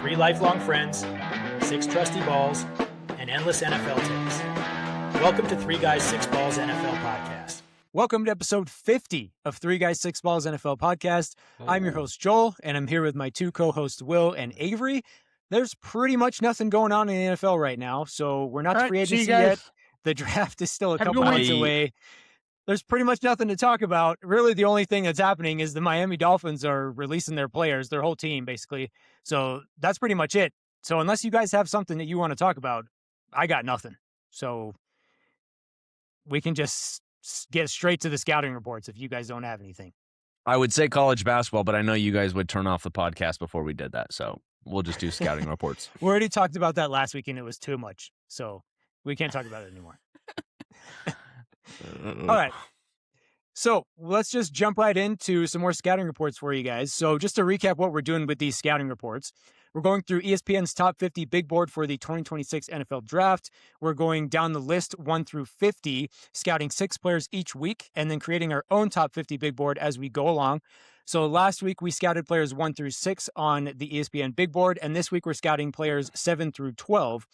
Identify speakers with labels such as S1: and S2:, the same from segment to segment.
S1: 3 lifelong friends, 6 trusty balls, and endless NFL takes. Welcome to 3 Guys, 6 Balls NFL Podcast.
S2: Welcome to episode 50 of 3 Guys, 6 Balls NFL Podcast. I'm your host, Joel, and I'm here with my 2 co-hosts, Will and Avery. There's pretty much nothing going on in the NFL right now, so we're not free agency yet. The draft is still a couple months away. There's pretty much nothing to talk about. Really, the only thing that's happening is the Miami Dolphins are releasing their players, their whole team, basically. So that's pretty much it. So unless you guys have something that you want to talk about, I got nothing. So we can just get straight to the scouting reports if you guys don't have anything.
S3: I would say college basketball, but I know you guys would turn off the podcast before we did that. So we'll just do scouting reports.
S2: We already talked about that last week, and it was too much. So we can't talk about it anymore. All right. So let's just jump right into some more scouting reports for you guys. So just to recap what we're doing with these scouting reports, we're going through ESPN's top 50 big board for the 2026 NFL draft. We're going down the list 1 through 50, scouting 6 players each week, and then creating our own top 50 big board as we go along. So last week we scouted players 1 through 6 on the ESPN big board, and this week we're scouting players 7 through 12.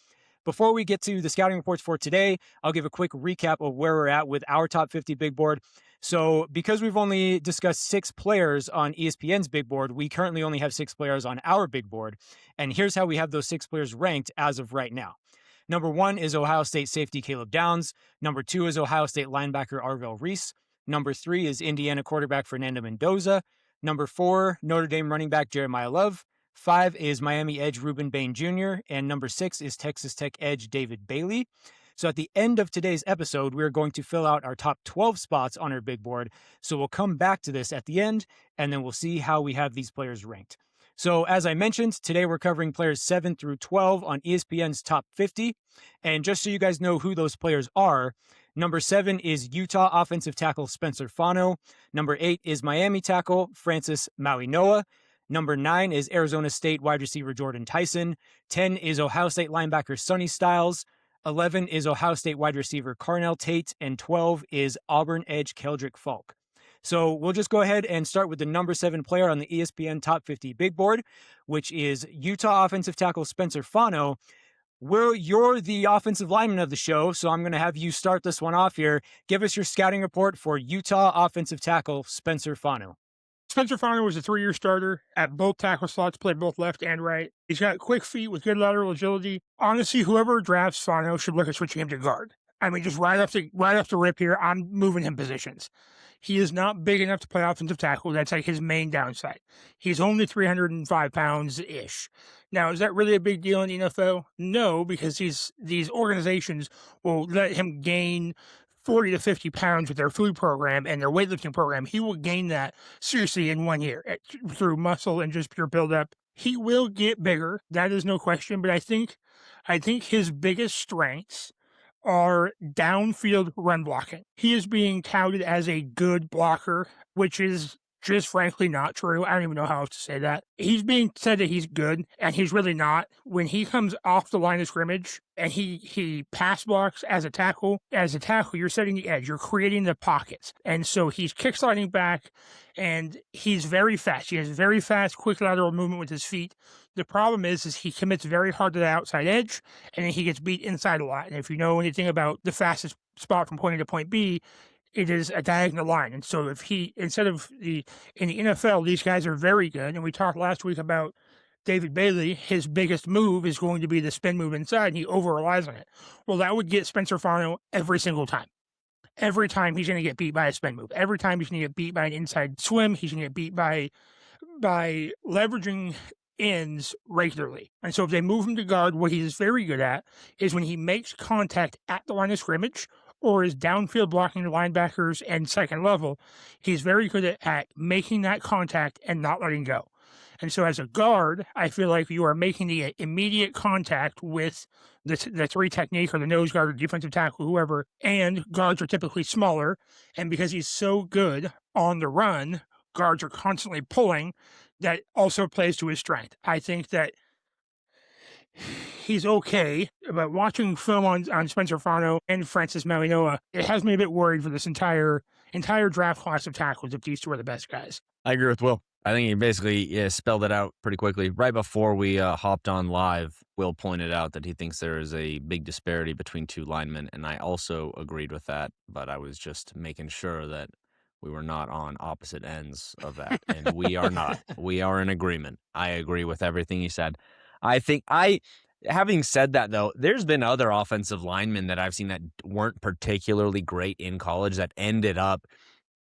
S2: Before we get to the scouting reports for today, I'll give a quick recap of where we're at with our top 50 big board. So because we've only discussed 6 players on ESPN's big board, we currently only have 6 players on our big board. And here's how we have those 6 players ranked as of right now. Number 1 is Ohio State safety Caleb Downs. Number 2 is Ohio State linebacker Arvell Reese. Number 3 is Indiana quarterback Fernando Mendoza. Number 4, Notre Dame running back Jeremiah Love. 5 is Miami edge Ruben Bain Jr., and number 6 is Texas Tech edge David Bailey. So at the end of today's episode, we're going to fill out our top 12 spots on our big board. So we'll come back to this at the end, and then we'll see how we have these players ranked. So as I mentioned, today we're covering players 7 through 12 on ESPN's top 50. And just so you guys know who those players are, number 7 is Utah offensive tackle Spencer Fano. Number 8 is Miami tackle Francis Mauigoa. Number 9 is Arizona State wide receiver Jordyn Tyson. 10 is Ohio State linebacker Sonny Styles. 11 is Ohio State wide receiver Carnell Tate. And 12 is Auburn edge Keldric Faulk. So we'll just go ahead and start with the number 7 player on the ESPN Top 50 Big Board, which is Utah offensive tackle Spencer Fano. Will, you're the offensive lineman of the show, so I'm going to have you start this one off here. Give us your scouting report for Utah offensive tackle Spencer Fano.
S4: Spencer Fano was a 3-year starter at both tackle slots, played both left and right. He's got quick feet with good lateral agility. Honestly, whoever drafts Fano should look at switching him to guard. I mean, just right off the rip here, I'm moving him positions. He is not big enough to play offensive tackle. That's like his main downside. He's only 305 pounds-ish. Now, is that really a big deal in the NFL? No, because these organizations will let him gain 40 to 50 pounds with their food program and their weightlifting program. He will gain that seriously in 1 year through muscle and just pure buildup. He will get bigger. That is no question. But I think his biggest strengths are downfield run blocking. He is being touted as a good blocker, which is just frankly not true. I don't even know how else to say that. He's being said that he's good, and he's really not. When he comes off the line of scrimmage and he pass blocks as a tackle, you're setting the edge. You're creating the pockets. And so he's kick-sliding back, and he's very fast. He has very fast, quick lateral movement with his feet. The problem is he commits very hard to the outside edge, and then he gets beat inside a lot. And if you know anything about the fastest spot from point A to point B, it is a diagonal line. And so if in the NFL, these guys are very good. And we talked last week about David Bailey. His biggest move is going to be the spin move inside, and he over relies on it. Well, that would get Spencer Fano every single time. Every time he's going to get beat by a spin move. Every time he's going to get beat by an inside swim, he's going to get beat by leveraging ends regularly. And so if they move him to guard, what he is very good at is when he makes contact at the line of scrimmage or is downfield blocking the linebackers and second level, he's very good at making that contact and not letting go. And so as a guard, I feel like you are making the immediate contact with the 3 technique or the nose guard or defensive tackle, whoever, and guards are typically smaller. And because he's so good on the run, guards are constantly pulling. That also plays to his strength. I think that he's okay, but watching film on Spencer Fano and Francis Mauigoa, it has me a bit worried for this entire draft class of tackles if these 2 are the best guys.
S3: I agree with Will. I think he basically spelled it out pretty quickly. Right before we hopped on live, Will pointed out that he thinks there is a big disparity between two linemen, and I also agreed with that, but I was just making sure that we were not on opposite ends of that, and we are not. We are in agreement. I agree with everything he said. Having said that, though, there's been other offensive linemen that I've seen that weren't particularly great in college that ended up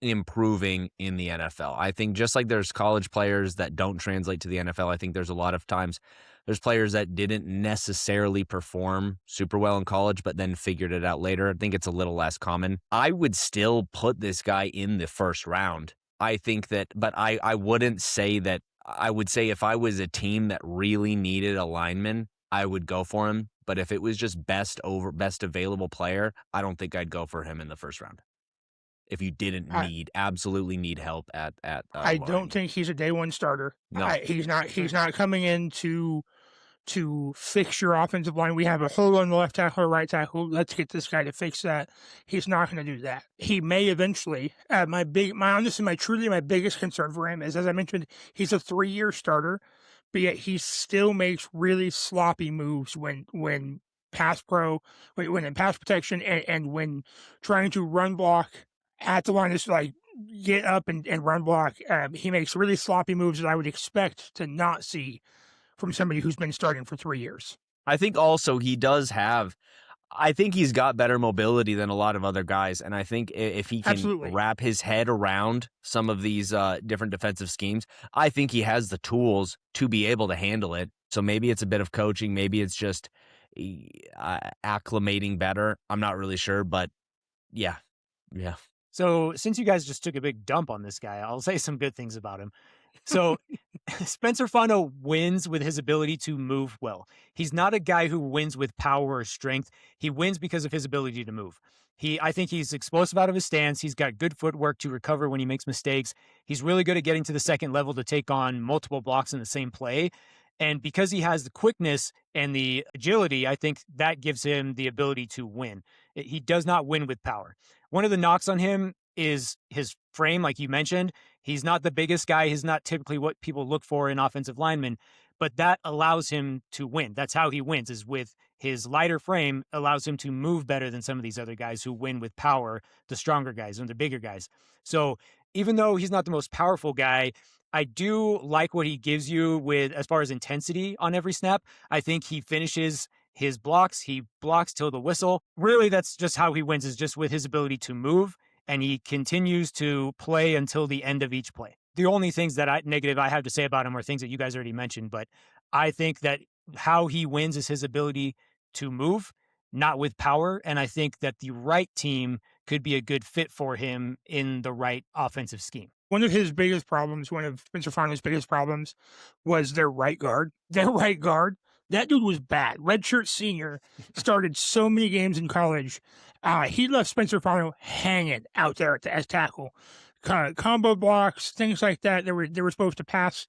S3: improving in the NFL. I think just like there's college players that don't translate to the NFL, I think there's a lot of times there's players that didn't necessarily perform super well in college, but then figured it out later. I think it's a little less common. I would still put this guy in the first round. I think that, but I wouldn't say that. I would say if I was a team that really needed a lineman, I would go for him. But if it was just best available player, I don't think I'd go for him in the first round. If you didn't absolutely need help at
S4: I
S3: line.
S4: don't think he's a day one starter.
S3: No.
S4: He's not coming in to fix your offensive line. We have a hole on the left tackle or right tackle. Let's get this guy to fix that. He's not going to do that. He may eventually. My biggest concern for him is, as I mentioned, he's a 3-year starter, but yet he still makes really sloppy moves when in pass protection and when trying to run block at the line is like get up and run block. He makes really sloppy moves that I would expect to not see from somebody who's been starting for 3 years.
S3: I think also he's got better mobility than a lot of other guys. And I think if he can wrap his head around some of these different defensive schemes, I think he has the tools to be able to handle it. So maybe it's a bit of coaching. Maybe it's just acclimating better. I'm not really sure, but yeah.
S2: So since you guys just took a big dump on this guy, I'll say some good things about him. So Spencer Fano wins with his ability to move well. He's not a guy who wins with power or strength. He wins because of his ability to move. I think he's explosive out of his stance. He's got good footwork to recover when he makes mistakes. He's really good at getting to the second level to take on multiple blocks in the same play. And because he has the quickness and the agility, I think that gives him the ability to win. He does not win with power. One of the knocks on him is his frame, like you mentioned. He's not the biggest guy. He's not typically what people look for in offensive linemen, but that allows him to win. That's how he wins, is with his lighter frame allows him to move better than some of these other guys who win with power, the stronger guys and the bigger guys. So even though he's not the most powerful guy, I do like what he gives you with as far as intensity on every snap. I think he finishes his blocks. He blocks till the whistle. Really, that's just how he wins, is just with his ability to move, and he continues to play until the end of each play. The only things negative I have to say about him are things that you guys already mentioned, but I think that how he wins is his ability to move, not with power, and I think that the right team could be a good fit for him in the right offensive scheme.
S4: One of Spencer Fano's biggest problems was their right guard. That dude was bad. Redshirt senior, started so many games in college. He left Spencer Fano hanging out there as tackle. Combo blocks, things like that. They were supposed to pass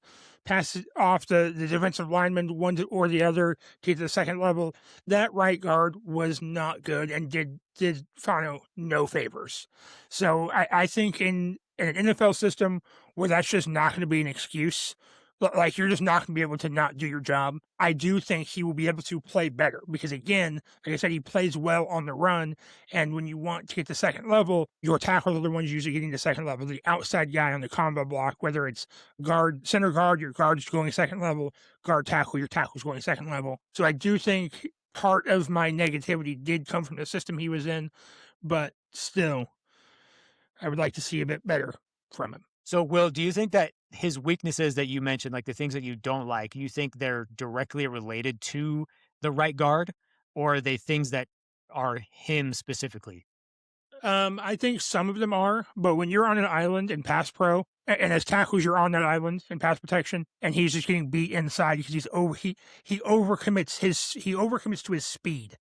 S4: it off the defensive lineman, one or the other, to get to the second level. That right guard was not good and did Fano no favors. So I think in an NFL system where that's just not going to be an excuse, like you're just not going to be able to not do your job, I do think he will be able to play better because, again, like I said, he plays well on the run. And when you want to get to second level, your tackles are the ones usually getting to second level. The outside guy on the combo block, whether it's center guard, your guard's going second level, guard tackle, your tackle's going second level. So I do think part of my negativity did come from the system he was in, but still, I would like to see a bit better from him.
S2: So, Will, do you think that his weaknesses that you mentioned, like the things that you don't like, you think they're directly related to the right guard, or are they things that are him specifically?
S4: I think some of them are, but when you're on an island in pass pro, and as tackles you're on that island in pass protection, and he's just getting beat inside because he overcommits to his speed.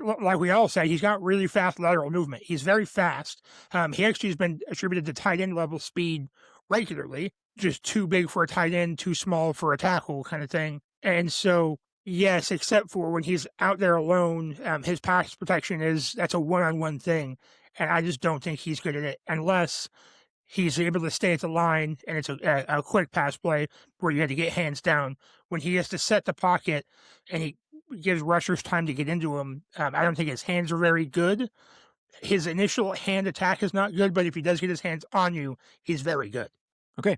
S4: Like we all say, he's got really fast lateral movement. He's very fast. He actually has been attributed to tight end level speed regularly, just too big for a tight end, too small for a tackle kind of thing. And so, yes, except for when he's out there alone, his pass protection that's a one-on-one thing. And I just don't think he's good at it unless he's able to stay at the line, and it's a quick pass play where you had to get hands down. When he has to set the pocket and he gives rushers time to get into him, I don't think his hands are very good. His initial hand attack is not good, but if he does get his hands on you, he's very good.
S2: Okay.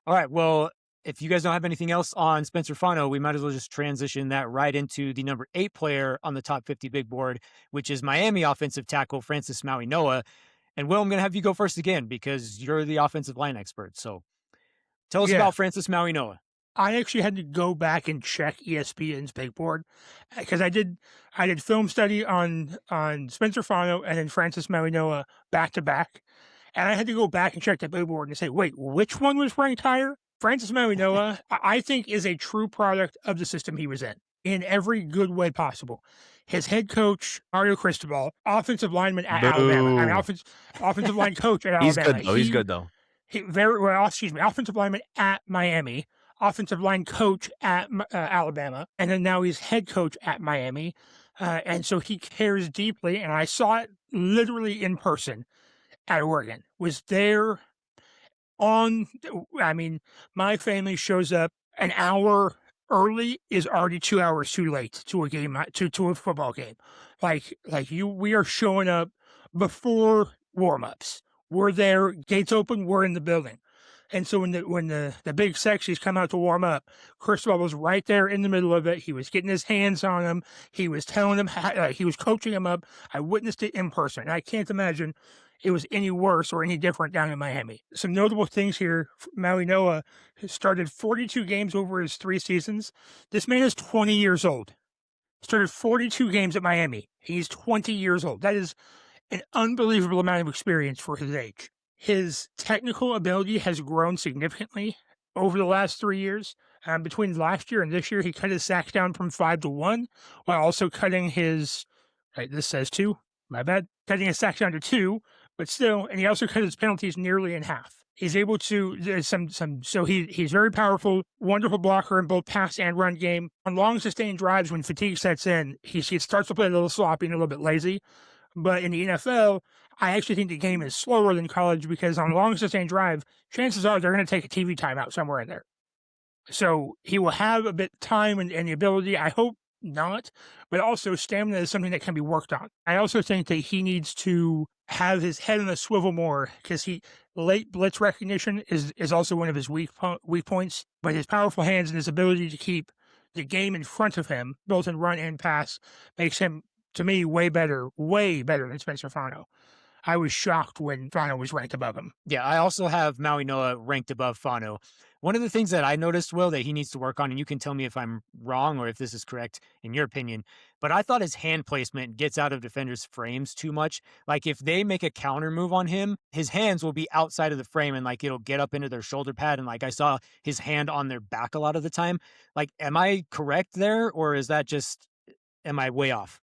S2: All right. Well, if you guys don't have anything else on Spencer Fano, we might as well just transition that right into the number 8 player on the top 50 big board, which is Miami offensive tackle Francis Mauigoa. And Will, I'm going to have you go first again because you're the offensive line expert. So tell us about Francis Mauigoa.
S4: I actually had to go back and check ESPN's big board because I did film study on Spencer Fano and then Francis Mauigoa back to back, and I had to go back and check the big board and say, wait, which one was ranked higher? Francis Mauigoa, I think, is a true product of the system he was in every good way possible. His head coach, Mario Cristobal, offensive lineman at Alabama, offensive line coach at Alabama.
S3: He's good though.
S4: Offensive lineman at Miami, offensive line coach at Alabama, and then now he's head coach at Miami. And so he cares deeply, and I saw it literally in person at Oregon. Was there my family shows up an hour early is already 2 hours too late to a game, to a football game. We are showing up before warm-ups. We're there, gates open, we're in the building. And so when the big sexies come out to warm up, Cristobal was right there in the middle of it. He was getting his hands on them. He was telling them, he was coaching them up. I witnessed it in person. And I can't imagine it was any worse or any different down in Miami. Some notable things here. Mauigoa has started 42 games over his 3 seasons. This man is 20 years old. Started 42 games at Miami. He's 20 years old. That is an unbelievable amount of experience for his age. His technical ability has grown significantly over the last 3 years. Between last year and this year, he cut his sacks down from 5 to 1, while also cutting his, this says 2, my bad, cutting his sacks down to 2, but still, and he also cut his penalties nearly in half. He's able to, he's very powerful, wonderful blocker in both pass and run game. On long sustained drives, when fatigue sets in, he starts to play a little sloppy and a little bit lazy. But in the NFL, I actually think the game is slower than college because on a long sustained drive, chances are they're going to take a TV timeout somewhere in there. So he will have a bit of time and the ability, I hope not, but also stamina is something that can be worked on. I also think that he needs to have his head on a swivel more because late blitz recognition is also one of his weak points, but his powerful hands and his ability to keep the game in front of him, both in run and pass, makes him, to me, way better than Spencer Fano. I was shocked when Fano was ranked above him.
S2: Yeah, I also have Mauigoa ranked above Fano. One of the things that I noticed, Will, that he needs to work on, and you can tell me if I'm wrong or if this is correct in your opinion, but I thought his hand placement gets out of defenders' frames too much. Like if they make a counter move on him, his hands will be outside of the frame and it'll get up into their shoulder pad. And I saw his hand on their back a lot of the time. Am I correct there, or is that am I way off?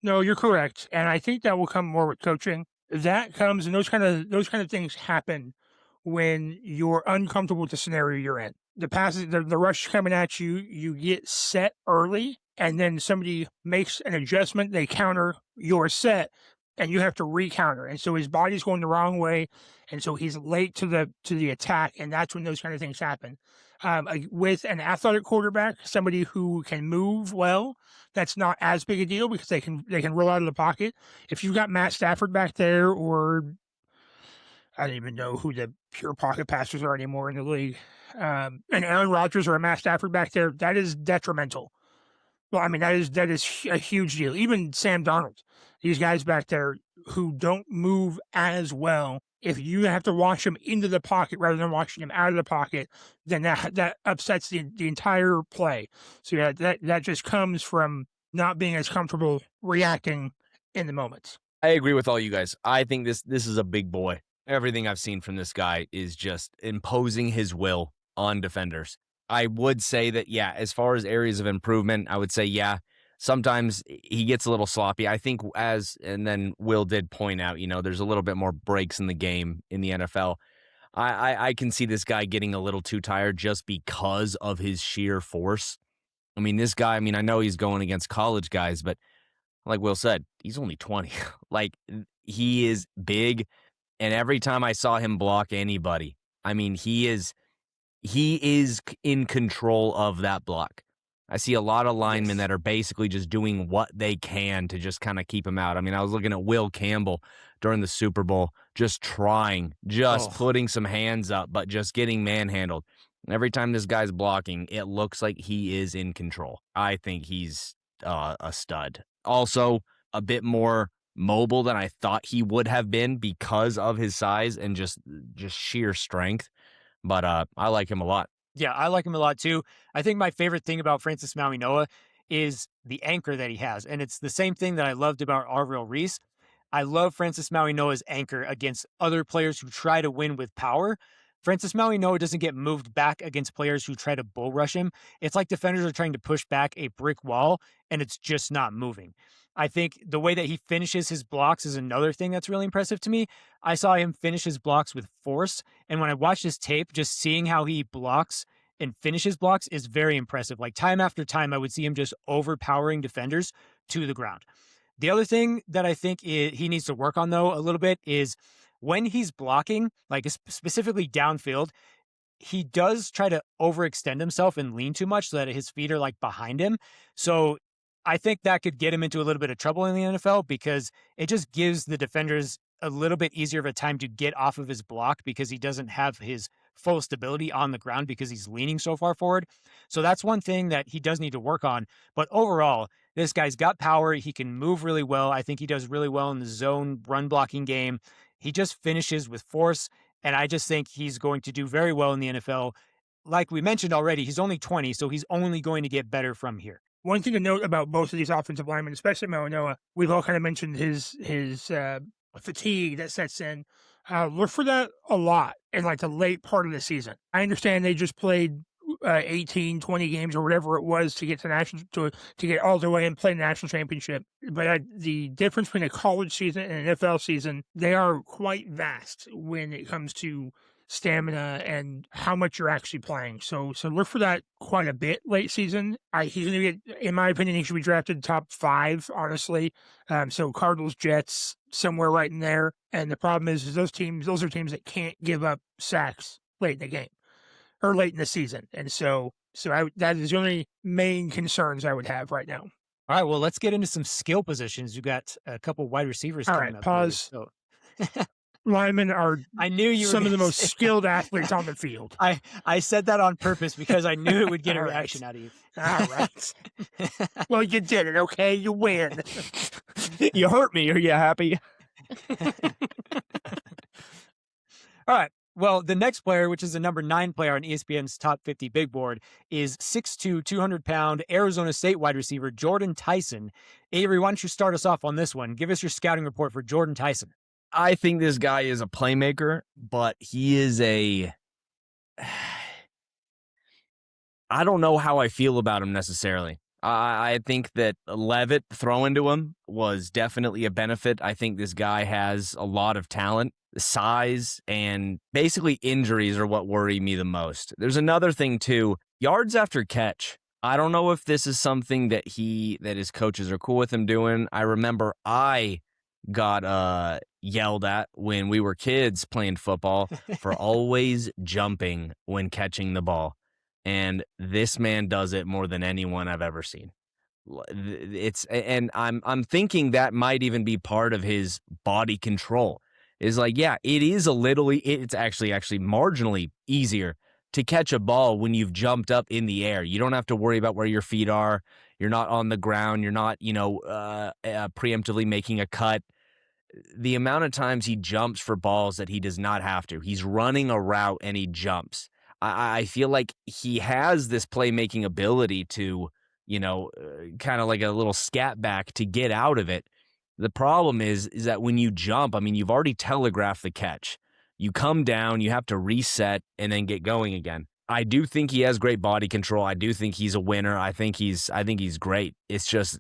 S4: No, you're correct. And I think that will come more with coaching. That comes, and those kind of things happen when you're uncomfortable with the scenario you're in. The passes, the rush coming at you, you get set early, and then somebody makes an adjustment, they counter your set, and you have to re-counter. And so his body's going the wrong way, and so he's late to the attack, and that's when those kind of things happen. With an athletic quarterback, somebody who can move well, that's not as big a deal because they can roll out of the pocket. If you've got Matt Stafford back there, or I don't even know who the pure pocket passers are anymore in the league, and Aaron Rodgers or a Matt Stafford back there, that is detrimental. Well, that is a huge deal. Even Sam Darnold, these guys back there who don't move as well, if you have to wash him into the pocket rather than washing him out of the pocket, then that upsets the entire play. So yeah, that just comes from not being as comfortable reacting in the moments.
S3: I agree with all you guys. I think this is a big boy. Everything I've seen from this guy is just imposing his will on defenders. I would say that, yeah, as far as areas of improvement, I would say, yeah, sometimes he gets a little sloppy. I think and then Will did point out, there's a little bit more breaks in the game in the NFL. I can see this guy getting a little too tired just because of his sheer force. This guy, I know he's going against college guys, but like Will said, he's only 20. He is big. And every time I saw him block anybody, I mean, he is in control of that block. I see a lot of linemen that are basically just doing what they can to just kind of keep him out. I mean, I was looking at Will Campbell during the Super Bowl, just putting some hands up, but just getting manhandled. Every time this guy's blocking, it looks like he is in control. I think he's a stud. Also, a bit more mobile than I thought he would have been because of his size and just sheer strength. But I like him a lot.
S2: Yeah, I like him a lot too. I think my favorite thing about Francis Mauigoa is the anchor that he has. And it's the same thing that I loved about Arvil Reese. I love Francis Mauigoa's anchor against other players who try to win with power. Francis Mauigoa doesn't get moved back against players who try to bull rush him. It's like defenders are trying to push back a brick wall, and it's just not moving. I think the way that he finishes his blocks is another thing that's really impressive to me. I saw him finish his blocks with force, and when I watched his tape, just seeing how he blocks and finishes blocks is very impressive. Like time after time, I would see him just overpowering defenders to the ground. The other thing that I think he needs to work on, though, a little bit is when he's blocking, like specifically downfield, he does try to overextend himself and lean too much so that his feet are like behind him. So I think that could get him into a little bit of trouble in the NFL because it just gives the defenders a little bit easier of a time to get off of his block because he doesn't have his full stability on the ground because he's leaning so far forward. So that's one thing that he does need to work on. But overall, this guy's got power. He can move really well. I think he does really well in the zone run blocking game. He just finishes with force. And I just think he's going to do very well in the NFL. Like we mentioned already, he's only 20, so he's only going to get better from here.
S4: One thing to note about both of these offensive linemen, especially Mauigoa, we've all kind of mentioned his fatigue that sets in. Look for that a lot in like the late part of the season. I understand they just played 18, 20 games or whatever it was to get to get all the way and play the national championship. But the difference between a college season and an NFL season, they are quite vast when it comes to stamina and how much you're actually playing. So look for that quite a bit late season. He's going to get, in my opinion, he should be drafted top 5, honestly. So Cardinals, Jets, somewhere right in there. And the problem is those are teams that can't give up sacks late in the game or late in the season. And so that is the only main concerns I would have right now.
S2: All right, well, let's get into some skill positions. You got a couple wide receivers coming up.
S4: Pause. Linemen are some of the most skilled athletes on the field.
S2: I said that on purpose because I knew it would get a reaction out of you.
S4: All right. Well, you did it, okay? You win.
S3: You hurt me. Are you happy?
S2: All right. Well, the next player, which is the number 9 player on ESPN's top 50 big board, is 6'2", 200-pound Arizona State wide receiver Jordyn Tyson. Avery, why don't you start us off on this one? Give us your scouting report for Jordyn Tyson.
S3: I think this guy is a playmaker, but he is I don't know how I feel about him necessarily. I think that Levitt throwing to him was definitely a benefit. I think this guy has a lot of talent, size, and basically injuries are what worry me the most. There's another thing too, yards after catch. I don't know if this is something that his coaches are cool with him doing. I remember I got yelled at when we were kids playing football for always jumping when catching the ball. And this man does it more than anyone I've ever seen. I'm thinking that might even be part of his body control. Is like, yeah, it's actually marginally easier to catch a ball when you've jumped up in the air. You don't have to worry about where your feet are. You're not on the ground. You're not, preemptively making a cut. The amount of times he jumps for balls that he does not have to. He's running a route and he jumps. I feel like he has this playmaking ability to, kind of like a little scat back to get out of it. The problem is that when you jump, I mean, you've already telegraphed the catch. You come down, you have to reset and then get going again. I do think he has great body control. I do think he's a winner. I think he's great. It's just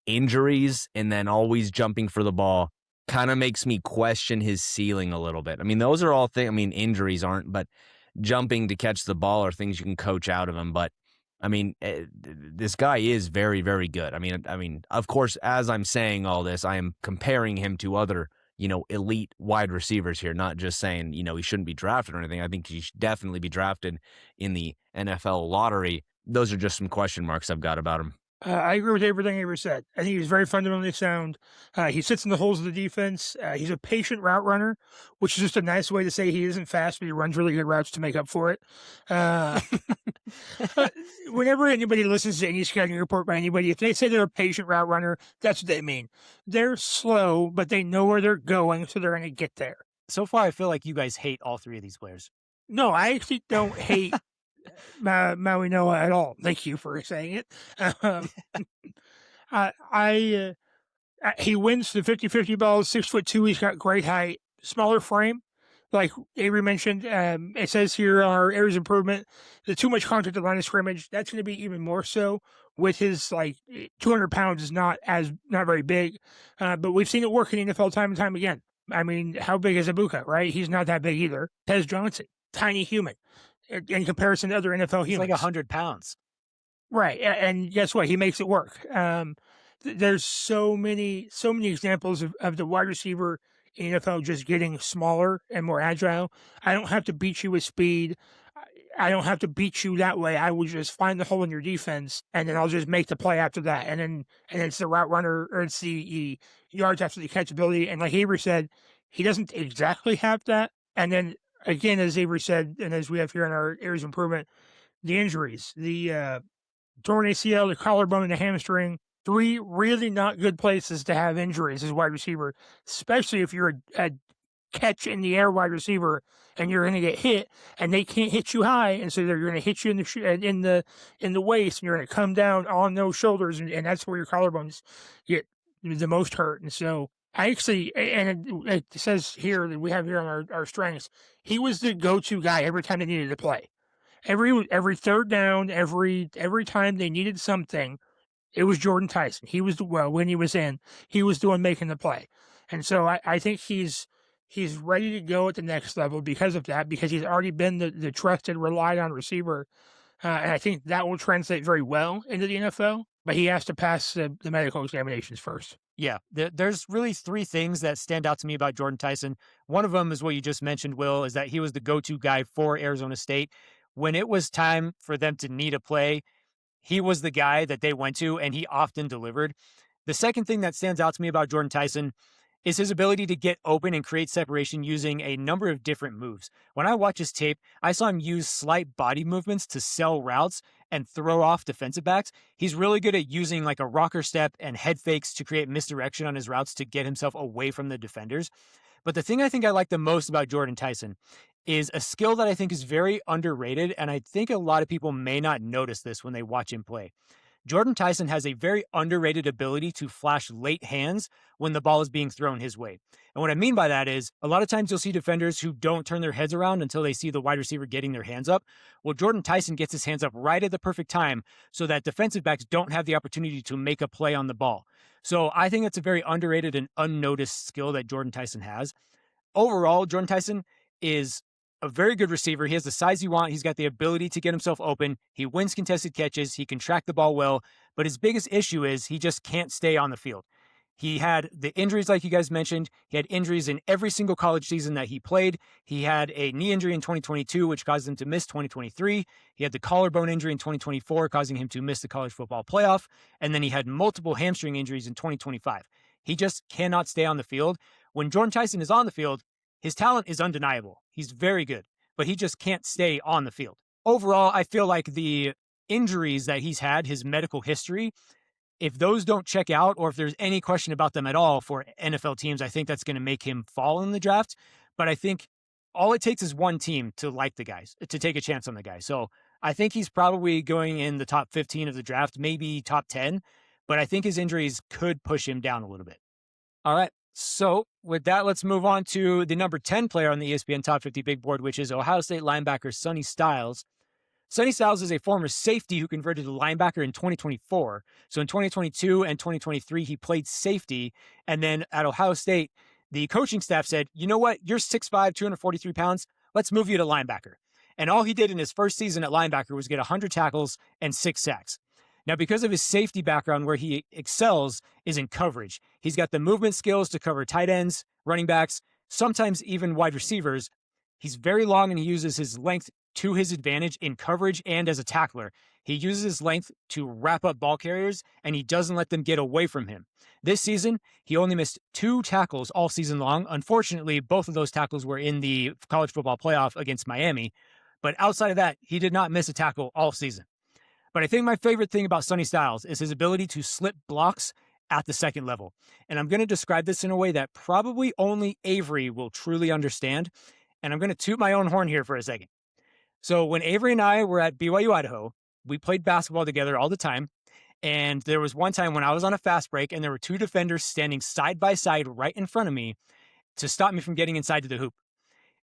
S3: injuries and then always jumping for the ball kind of makes me question his ceiling a little bit. I mean, those are all things. I mean, injuries aren't, but jumping to catch the ball are things you can coach out of him. But I mean, this guy is very, very good. I mean, of course, as I'm saying all this, I am comparing him to other elite wide receivers here, not just saying, he shouldn't be drafted or anything. I think he should definitely be drafted in the NFL lottery. Those are just some question marks I've got about him.
S4: I agree with everything Avery said. I think he's very fundamentally sound. He sits in the holes of the defense. He's a patient route runner, which is just a nice way to say he isn't fast, but he runs really good routes to make up for it. Whenever anybody listens to any scouting report by anybody, if they say they're a patient route runner, that's what they mean. They're slow, but they know where they're going, so they're going to get there.
S2: So far, I feel like you guys hate all three of these players.
S4: No, I actually don't hate Mauigoa at all. Thank you for saying it. He wins the 50-50 balls, 6'2". He's got great height, smaller frame. Like Avery mentioned, it says here our areas of improvement, the too much contact at line of scrimmage. That's going to be even more so with his 200 pounds is not very big, but we've seen it work in the NFL time and time again. I mean, how big is Ibuka, right? He's not that big either. Tez Johnson, tiny human in comparison to other NFL humans.
S2: He's like 100 pounds.
S4: Right. And guess what? He makes it work. There's so many examples of the wide receiver in NFL just getting smaller and more agile. I don't have to beat you with speed. I don't have to beat you that way. I will just find the hole in your defense, and then I'll just make the play after that. And then it's the route runner, or it's the yards after the catchability. And like Avery said, he doesn't exactly have that. And then again, as Avery said, and as we have here in our areas of improvement, the injuries, the torn ACL, the collarbone, and the hamstring. 3 really not good places to have injuries as a wide receiver, especially if you're a catch in the air wide receiver and you're going to get hit and they can't hit you high, and so they're going to hit you in the waist, and you're going to come down on those shoulders, and that's where your collarbones get the most hurt. And so I actually, and it says here that we have here on our strengths, he was the go-to guy every time they needed to play. Every third down, every time they needed something, it was Jordyn Tyson. He was when he was in, he was the one making the play. And so I think he's ready to go at the next level because of that, because he's already been the trusted, relied on receiver. And I think that will translate very well into the NFL, but he has to pass the medical examinations first.
S2: Yeah, there's really 3 things that stand out to me about Jordyn Tyson. One of them is what you just mentioned, Will, is that he was the go-to guy for Arizona State. When it was time for them to need a play, he was the guy that they went to, and he often delivered. The second thing that stands out to me about Jordyn Tyson is his ability to get open and create separation using a number of different moves. When I watch his tape, I saw him use slight body movements to sell routes and throw off defensive backs. He's really good at using like a rocker step and head fakes to create misdirection on his routes to get himself away from the defenders. But the thing I think I like the most about Jordyn Tyson is a skill that I think is very underrated, and I think a lot of people may not notice this when they watch him play. Jordyn Tyson has a very underrated ability to flash late hands when the ball is being thrown his way. And what I mean by that is, a lot of times you'll see defenders who don't turn their heads around until they see the wide receiver getting their hands up. Well, Jordyn Tyson gets his hands up right at the perfect time so that defensive backs don't have the opportunity to make a play on the ball. So I think it's a very underrated and unnoticed skill that Jordyn Tyson has. Overall, Jordyn Tyson is a very good receiver. He has the size you want. He's got the ability to get himself open. He wins contested catches. He can track the ball well. But his biggest issue is he just can't stay on the field. He had the injuries like you guys mentioned. He had injuries in every single college season that he played. He had a knee injury in 2022, which caused him to miss 2023. He had the collarbone injury in 2024, causing him to miss the college football playoff. And then he had multiple hamstring injuries in 2025. He just cannot stay on the field. When Jordyn Tyson is on the field, his talent is undeniable. He's very good, but he just can't stay on the field. Overall, I feel like the injuries that he's had, his medical history, if those don't check out, or if there's any question about them at all for NFL teams, I think that's going to make him fall in the draft. But I think all it takes is one team to like the guys, to take a chance on the guy. So I think he's probably going in the top 15 of the draft, maybe top 10, but I think his injuries could push him down a little bit. All right. So with that, let's move on to the number 10 player on the ESPN Top 50 Big Board, which is Ohio State linebacker Sonny Styles. Sonny Styles is a former safety who converted to linebacker in 2024. So in 2022 and 2023, he played safety. And then at Ohio State, the coaching staff said, you know what? You're 6'5", 243 pounds. Let's move you to linebacker. And all he did in his first season at linebacker was get 100 tackles and 6 sacks. Now, because of his safety background, where he excels is in coverage. He's got the movement skills to cover tight ends, running backs, sometimes even wide receivers. He's very long and he uses his length to his advantage in coverage and as a tackler. He uses his length to wrap up ball carriers and he doesn't let them get away from him. This season, he only missed 2 tackles all season long. Unfortunately, both of those tackles were in the college football playoff against Miami. But outside of that, he did not miss a tackle all season. But I think my favorite thing about Sonny Styles is his ability to slip blocks at the second level. And I'm going to describe this in a way that probably only Avery will truly understand. And I'm going to toot my own horn here for a second. So when Avery and I were at BYU, Idaho, we played basketball together all the time. And there was one time when I was on a fast break and there were 2 defenders standing side by side right in front of me to stop me from getting inside to the hoop.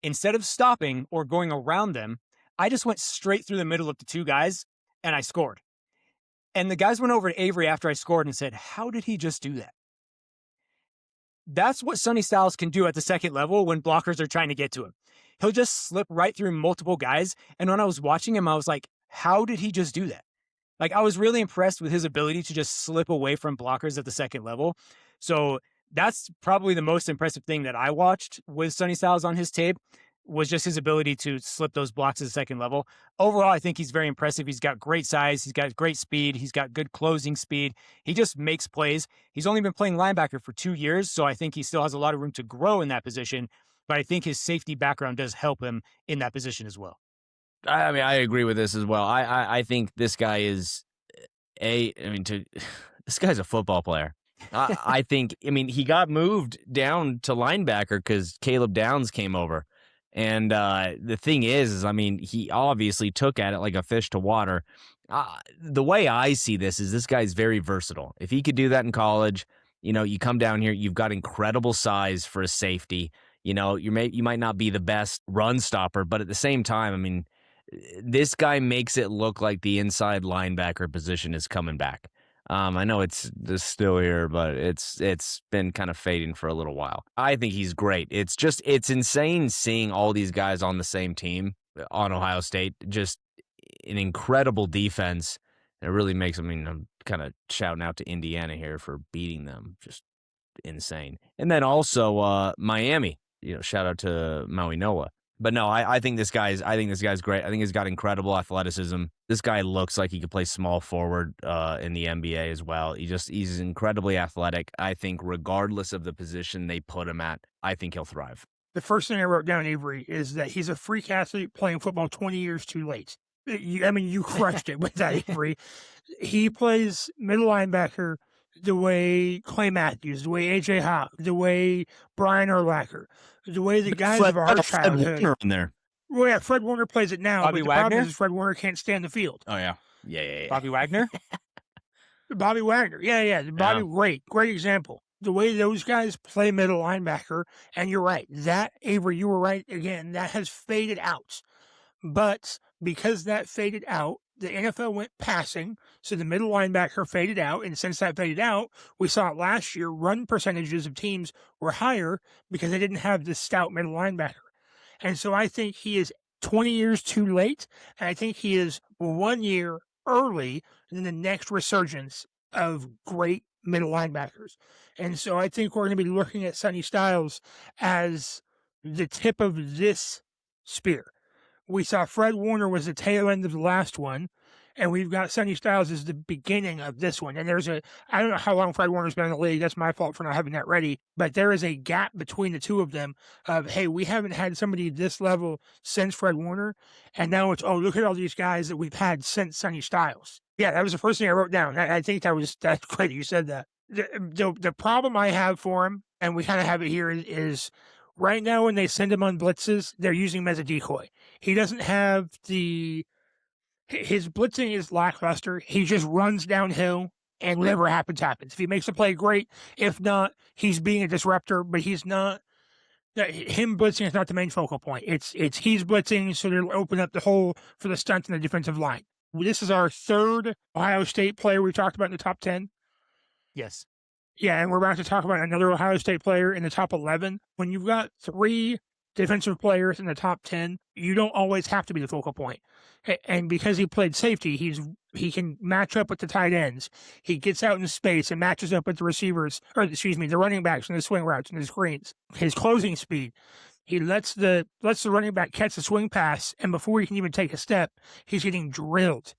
S2: Instead of stopping or going around them, I just went straight through the middle of the 2 guys and I scored. And the guys went over to Avery after I scored and said, how did he just do that? That's what Sonny Styles can do at the second level when blockers are trying to get to him. He'll just slip right through multiple guys. And when I was watching him, I was like, how did he just do that? Like, I was really impressed with his ability to just slip away from blockers at the second level. So that's probably the most impressive thing that I watched with Sonny Styles on his tape, was just his ability to slip those blocks at the second level. Overall, I think he's very impressive. He's got great size. He's got great speed. He's got good closing speed. He just makes plays. He's only been playing linebacker for 2 years, so I think he still has a lot of room to grow in that position. But I think his safety background does help him in that position as well.
S3: I mean, I agree with this as well. I think this guy is this guy's a football player. I think, he got moved down to linebacker because Caleb Downs came over. And the thing is, he obviously took at it like a fish to water. The way I see this guy's very versatile. If he could do that in college, you come down here, you've got incredible size for a safety. You might not be the best run stopper, but at the same time, this guy makes it look like the inside linebacker position is coming back. I know it's still here, but it's been kind of fading for a little while. I think he's great. It's insane seeing all these guys on the same team on Ohio State. Just an incredible defense. It really makes, I'm kind of shouting out to Indiana here for beating them. Just insane. And then also Miami, shout out to Mauigoa. But no, I think this guy's great. I think he's got incredible athleticism. This guy looks like he could play small forward in the NBA as well. He's incredibly athletic. I think regardless of the position they put him at, I think he'll thrive.
S4: The first thing I wrote down, Avery, is that he's a freak athlete playing football 20 years too late. You crushed it with that, Avery. He plays middle linebacker the way Clay Matthews, the way A.J. Hawk, the way Brian Urlacher, the way the guys of our childhood.
S3: Warner in there.
S4: Well, yeah, Fred Warner plays it now,
S2: Bobby
S4: but the
S2: Wagner?
S4: problem is Fred Warner can't stand the field.
S3: Oh, yeah. Yeah.
S2: Bobby Wagner?
S4: Bobby Wagner. Yeah. Great example. The way those guys play middle linebacker, and you're right. That, Avery, you were right again, that has faded out. But because that faded out, the NFL went passing, so the middle linebacker faded out, and since that faded out, we saw it last year, run percentages of teams were higher because they didn't have this stout middle linebacker. And so I think he is 20 years too late, and I think he is 1 year early in the next resurgence of great middle linebackers. And so I think we're going to be looking at Sonny Styles as the tip of this spear. We saw Fred Warner was the tail end of the last one, and we've got Sonny Styles as the beginning of this one. And I don't know how long Fred Warner's been in the league. That's my fault for not having that ready. But there is a gap between the two of them of, hey, we haven't had somebody this level since Fred Warner. And now it's, look at all these guys that we've had since Sonny Styles. Yeah, that was the first thing I wrote down. I think that's great that you said that. The problem I have for him, and we kind of have it here, is right now when they send him on blitzes, they're using him as a decoy. He doesn't have his blitzing is lackluster. He just runs downhill and whatever happens. If he makes a play, great. If not, he's being a disruptor, but he's not. Him blitzing is not the main focal point. It's he's blitzing so they'll open up the hole for the stunt in the defensive line. This is our third Ohio State player we talked about in the top 10.
S2: Yes.
S4: Yeah, and we're about to talk about another Ohio State player in the top 11. When you've got 3 defensive players in the top 10, you don't always have to be the focal point. And because he played safety, he can match up with the tight ends. He gets out in space and matches up with the receivers, or excuse me, the running backs and the swing routes and the screens. His closing speed, he lets the running back catch the swing pass, and before he can even take a step, he's getting drilled.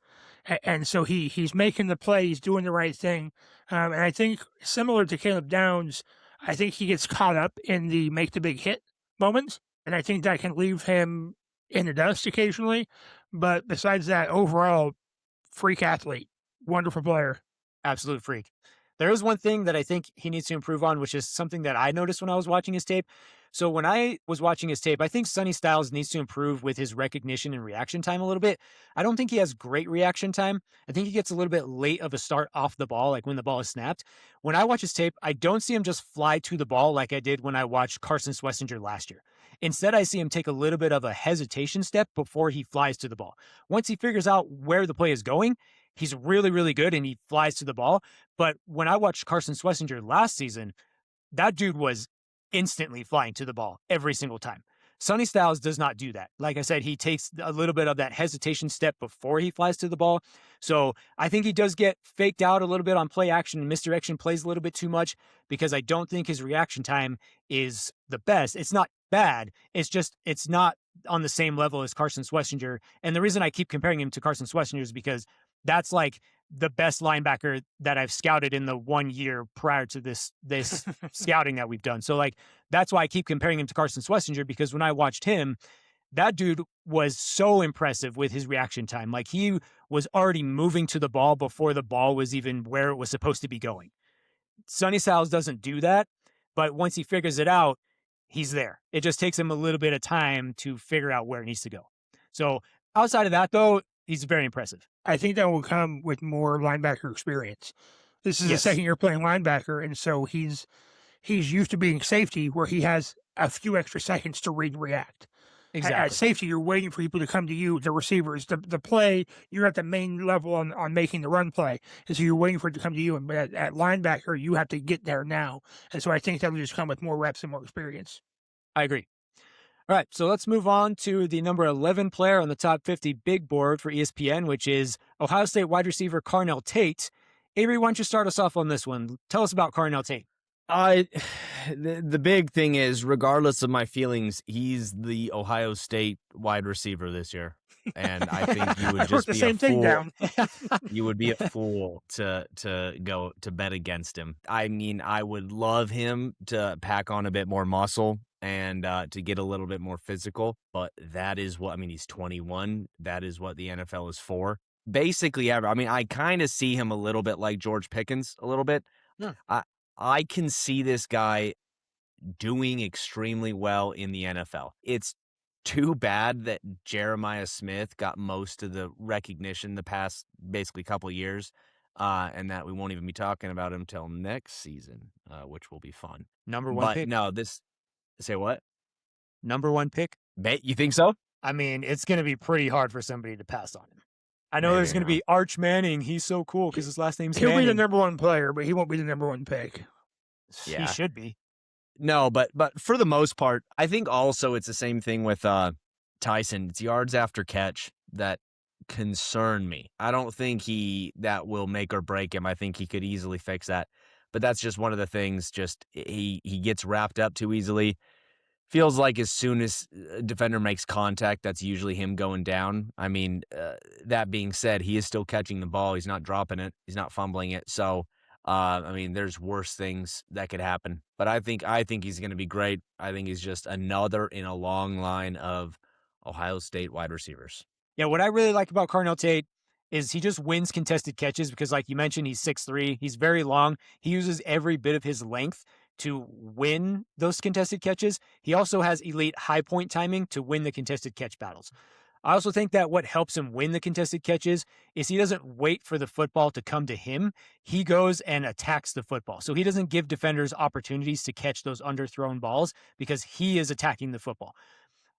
S4: And so he's making the play, he's doing the right thing. And I think similar to Caleb Downs, I think he gets caught up in the make the big hit moments, and I think that can leave him in the dust occasionally. But besides that, overall, freak athlete, wonderful player.
S2: Absolute freak. There is one thing that I think he needs to improve on, which is something that I noticed when I was watching his tape. So when I was watching his tape, I think Sonny Styles needs to improve with his recognition and reaction time a little bit. I don't think he has great reaction time. I think he gets a little bit late of a start off the ball, like when the ball is snapped. When I watch his tape, I don't see him just fly to the ball like I did when I watched Carson Swessinger last year. Instead, I see him take a little bit of a hesitation step before he flies to the ball. Once he figures out where the play is going, he's really, really good and he flies to the ball. But when I watched Carson Swessinger last season, that dude was instantly flying to the ball every single time. Sonny Styles does not do that. Like I said, he takes a little bit of that hesitation step before he flies to the ball. So I think he does get faked out a little bit on play action and misdirection plays a little bit too much because I don't think his reaction time is the best. It's not bad. It's just, it's not on the same level as Carson Swessinger. And the reason I keep comparing him to Carson Swessinger is because that's like the best linebacker that I've scouted in the 1 year prior to this scouting that we've done. So like, that's why I keep comparing him to Carson Swessinger, because when I watched him, that dude was so impressive with his reaction time. Like he was already moving to the ball before the ball was even where it was supposed to be going. Sonny Styles doesn't do that, but once he figures it out, he's there. It just takes him a little bit of time to figure out where it needs to go. So outside of that, though, he's very impressive.
S4: I think that will come with more linebacker experience. This is the second year playing linebacker, and so he's used to being safety where he has a few extra seconds to read and react.
S2: Exactly.
S4: At safety, you're waiting for people to come to you, the receivers, the play. You're at the main level on making the run play, and so you're waiting for it to come to you. And at linebacker, you have to get there now. And so I think that will just come with more reps and more experience.
S2: I agree. All right, so let's move on to the number 11 player on the top 50 big board for ESPN, which is Ohio State wide receiver Carnell Tate. Avery, why don't you start us off on this one? Tell us about Carnell Tate.
S3: The big thing is, regardless of my feelings, he's the Ohio State wide receiver this year. And I think you would just be a fool. You would be a fool to go to bet against him. I mean, I would love him to pack on a bit more muscle and to get a little bit more physical. But that is what, I mean, he's 21. That is what the NFL is for. Basically, I mean, I kind of see him a little bit like George Pickens a little bit.
S2: Yeah.
S3: I can see this guy doing extremely well in the NFL. It's too bad that Jeremiah Smith got most of the recognition the past basically couple of years, and that we won't even be talking about him till next season, which will be fun.
S2: Number one pick.
S3: No, say what?
S2: Number one pick.
S3: You think so?
S2: I mean, it's going to be pretty hard for somebody to pass on him. I know there's going to be Arch Manning. He's so cool because his last name's Manning.
S4: He'll be the number one player, but he won't be the number one pick.
S2: Yeah. He should be.
S3: No, but for the most part, I think also it's the same thing with Tyson. It's yards after catch that concern me. I don't think that will make or break him. I think he could easily fix that. But that's just one of the things, just he gets wrapped up too easily. Feels like as soon as a defender makes contact, that's usually him going down. I mean, that being said, he is still catching the ball. He's not dropping it. He's not fumbling it. So, I mean, there's worse things that could happen. But I think he's going to be great. I think he's just another in a long line of Ohio State wide receivers.
S2: Yeah, what I really like about Carnell Tate is he just wins contested catches because, like you mentioned, he's 6'3". He's very long. He uses every bit of his length to win those contested catches. He also has elite high point timing to win the contested catch battles. I also think that what helps him win the contested catches is he doesn't wait for the football to come to him. He goes and attacks the football. So he doesn't give defenders opportunities to catch those underthrown balls because he is attacking the football.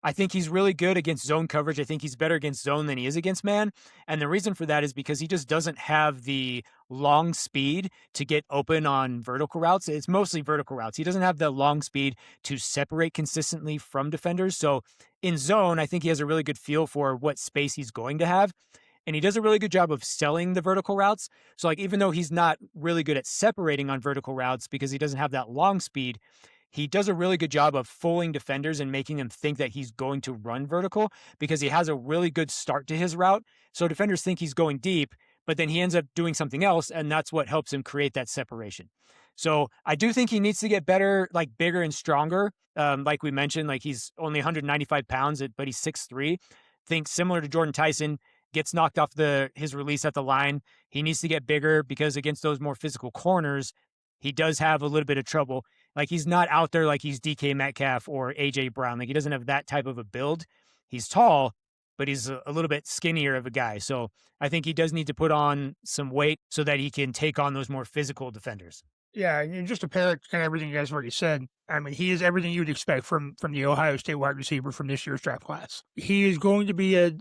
S2: I think he's really good against zone coverage. I think he's better against zone than he is against man. And the reason for that is because he just doesn't have the long speed to get open on vertical routes. It's mostly vertical routes. He doesn't have the long speed to separate consistently from defenders. So in zone, I think he has a really good feel for what space he's going to have. And he does a really good job of selling the vertical routes. So like, even though he's not really good at separating on vertical routes because he doesn't have that long speed, he does a really good job of fooling defenders and making them think that he's going to run vertical because he has a really good start to his route. So defenders think he's going deep, but then he ends up doing something else, and that's what helps him create that separation. So I do think he needs to get better, like bigger and stronger. Like we mentioned, like he's only 195 pounds, but he's 6'3". Think similar to Jordyn Tyson, gets knocked off his release at the line. He needs to get bigger because against those more physical corners, he does have a little bit of trouble. Like he's not out there like he's DK Metcalf or AJ Brown. Like he doesn't have that type of a build. He's tall, but he's a little bit skinnier of a guy. So I think he does need to put on some weight so that he can take on those more physical defenders.
S4: Yeah, and just to pair kind of everything you guys already said, I mean, he is everything you would expect from the Ohio State wide receiver from this year's draft class. He is going to be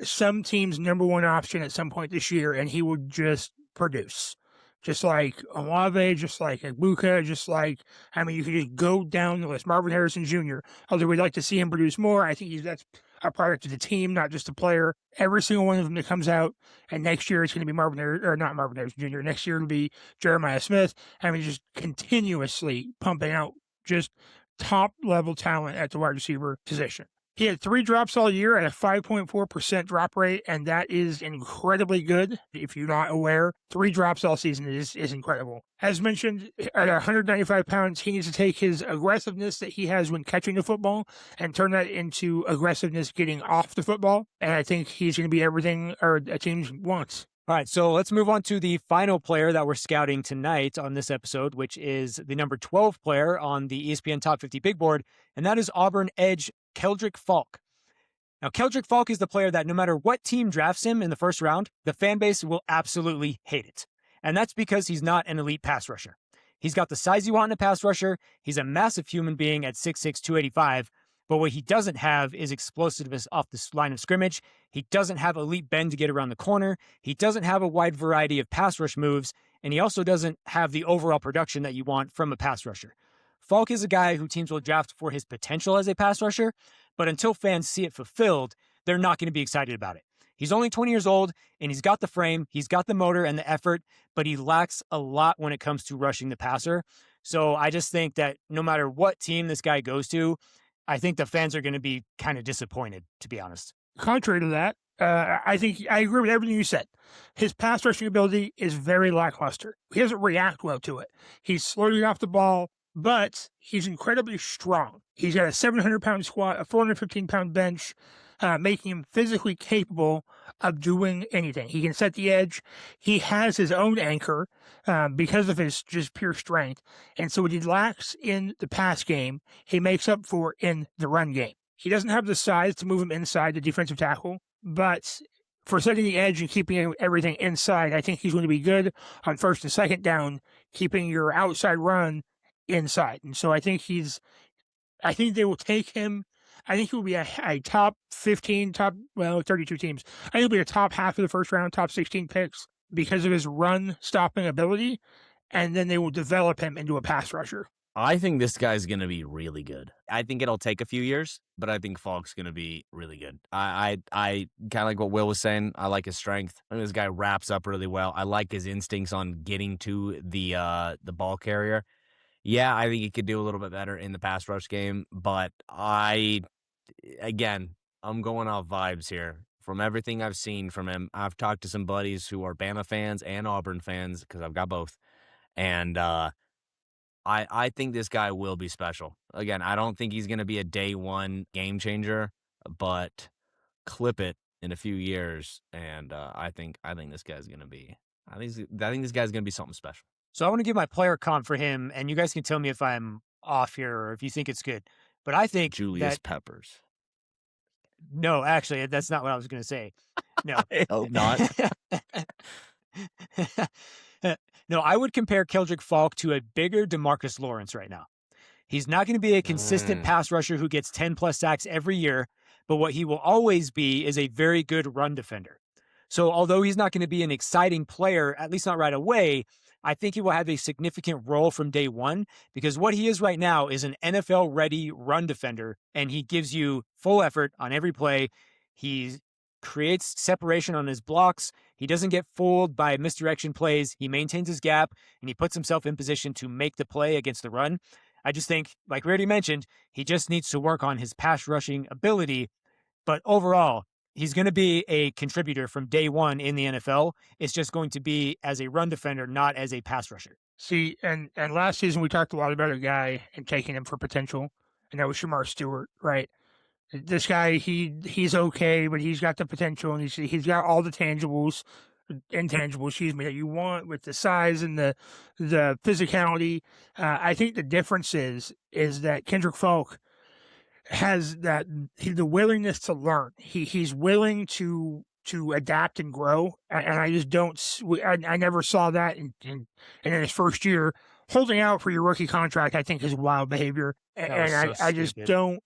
S4: some team's number one option at some point this year, and he would just produce. Just like Olave, just like Ibuka, just like, I mean, you could just go down the list. Marvin Harrison Jr., although we'd like to see him produce more, I think that's a product of the team, not just a player. Every single one of them that comes out, and next year it's going to be not Marvin Harrison Jr., next year it'll be Jeremiah Smith. I mean, just continuously pumping out just top-level talent at the wide receiver position. He had 3 drops all year at a 5.4% drop rate, and that is incredibly good. If you're not aware, 3 drops all season is incredible. As mentioned, at 195 pounds, he needs to take his aggressiveness that he has when catching the football and turn that into aggressiveness getting off the football. And I think he's going to be everything a team wants.
S2: All right, so let's move on to the final player that we're scouting tonight on this episode, which is the number 12 player on the ESPN Top 50 Big Board, and that is Auburn edge Keldric Faulk. Now, Keldric Faulk is the player that no matter what team drafts him in the first round, the fan base will absolutely hate it. And that's because he's not an elite pass rusher. He's got the size you want in a pass rusher. He's a massive human being at 6'6", 285. But what he doesn't have is explosiveness off the line of scrimmage. He doesn't have elite bend to get around the corner. He doesn't have a wide variety of pass rush moves. And he also doesn't have the overall production that you want from a pass rusher. Faulk is a guy who teams will draft for his potential as a pass rusher, but until fans see it fulfilled, they're not going to be excited about it. He's only 20 years old, and he's got the frame, he's got the motor and the effort, but he lacks a lot when it comes to rushing the passer. So I just think that no matter what team this guy goes to, I think the fans are going to be kind of disappointed, to be honest.
S4: Contrary to that, I think I agree with everything you said. His pass rushing ability is very lackluster. He doesn't react well to it. He's slowly off the ball, but he's incredibly strong. He's got a 700-pound squat, a 415-pound bench, making him physically capable of doing anything. He can set the edge. He has his own anchor because of his just pure strength. And so what he lacks in the pass game, he makes up for in the run game. He doesn't have the size to move him inside the defensive tackle, but for setting the edge and keeping everything inside, I think he's going to be good on first and second down, keeping your outside run inside. And so I think they will take him. I think he will be a top 15, 32 teams. I think he'll be a top half of the first round, top 16 picks because of his run stopping ability. And then they will develop him into a pass rusher.
S3: I think this guy's going to be really good. I think it'll take a few years, but I think Faulk's going to be really good. I kind of like what Will was saying. I like his strength. I think this guy wraps up really well. I like his instincts on getting to the ball carrier. Yeah, I think he could do a little bit better in the pass rush game, but I'm going off vibes here. From everything I've seen from him, I've talked to some buddies who are Bama fans and Auburn fans because I've got both, and I think this guy will be special. Again, I don't think he's going to be a day one game changer, but clip it in a few years, and I think this guy's going to be. I think this guy's going to be something special.
S2: So I want to give my player comp for him, and you guys can tell me if I'm off here or if you think it's good. But I think
S3: Julius Peppers.
S2: No, actually, that's not what I was going to say. No.
S3: I hope not.
S2: No, I would compare Keldric Faulk to a bigger DeMarcus Lawrence right now. He's not going to be a consistent pass rusher who gets 10-plus sacks every year, but what he will always be is a very good run defender. So although he's not going to be an exciting player, at least not right away, I think he will have a significant role from day one, because what he is right now is an NFL-ready run defender, and he gives you full effort on every play. He creates separation on his blocks. He doesn't get fooled by misdirection plays. He maintains his gap, and he puts himself in position to make the play against the run. I just think, like we already mentioned, he just needs to work on his pass rushing ability. But overall, he's going to be a contributor from day one in the NFL. It's just going to be as a run defender, not as a pass rusher.
S4: See, and last season we talked a lot about a guy and taking him for potential, and that was Shamar Stewart, right? This guy, he's okay, but he's got the potential, and he's got all the intangibles, that you want with the size and the physicality. I think the difference is that Keldric Faulk has the willingness to learn. He's willing to adapt and grow, and I just don't. I never saw that in his first year. Holding out for your rookie contract, I think, is wild behavior, and I just don't.